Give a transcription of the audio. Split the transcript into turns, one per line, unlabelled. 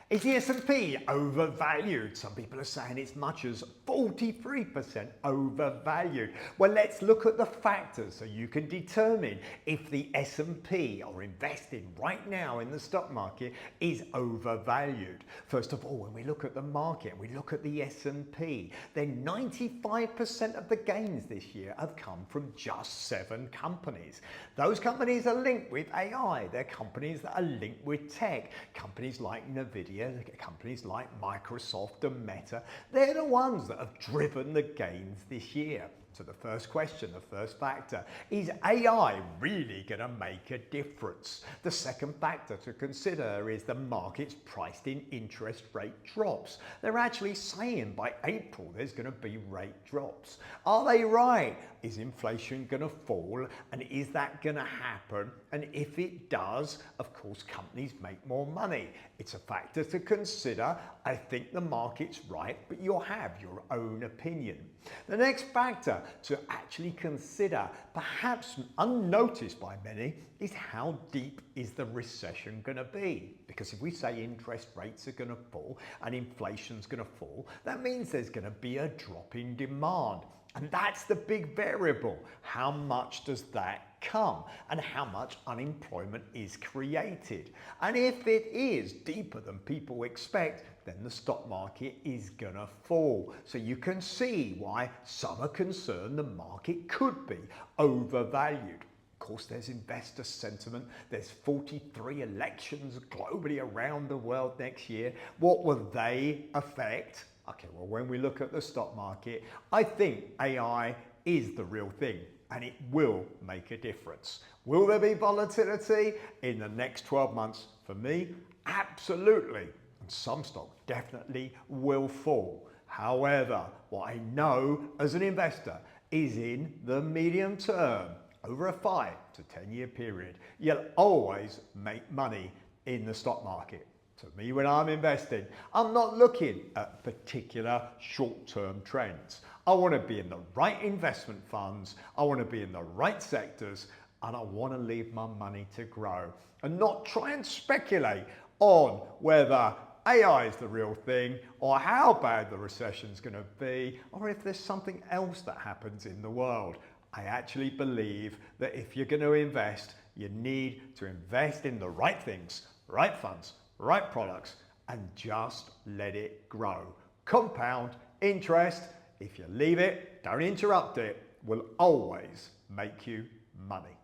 Is the S&P overvalued? Some people are saying it's much as 43% overvalued. Well, let's look at the factors so you can determine if the S&P, or investing right now in the stock market, is overvalued. First of all, when we look at the market, we look at the S&P, then 95% of the gains this year have come from just 7 companies. Those companies are linked with AI. They're companies that are linked with tech. Companies like Nvidia, companies like Microsoft and Meta, they're the ones that have driven the gains this year. So the first question, the first factor, is AI really going to make a difference? The second factor to consider is the market's priced in interest rate drops. They're actually saying by April there's going to be rate drops. Are they right? Is inflation going to fall? And is that going to happen? And if it does, of course, companies make more money. It's a factor to consider. I think the market's right, but you'll have your own opinion. The next factor to actually consider, perhaps unnoticed by many, is how deep is the recession going to be? Because if we say interest rates are going to fall and inflation's going to fall, that means there's going to be a drop in demand. And that's the big variable. How much does that come? And how much unemployment is created? And if it is deeper than people expect, then the stock market is gonna fall. So you can see why some are concerned the market could be overvalued. Of course, there's investor sentiment. There's 43 elections globally around the world next year. What will they affect? Okay, well, when we look at the stock market, I think AI is the real thing and it will make a difference. Will there be volatility in the next 12 months? For me, absolutely. And some stocks definitely will fall. However, what I know as an investor is in the medium term, over a 5 to 10 year period, you'll always make money in the stock market. To me, when I'm investing, I'm not looking at particular short-term trends. I want to be in the right investment funds, I want to be in the right sectors, and I want to leave my money to grow and not try and speculate on whether AI is the real thing or how bad the recession is going to be or if there's something else that happens in the world. I actually believe that if you're going to invest, you need to invest in the right things, right funds, right products, and just let it grow. Compound interest, if you leave it, don't interrupt it, will always make you money.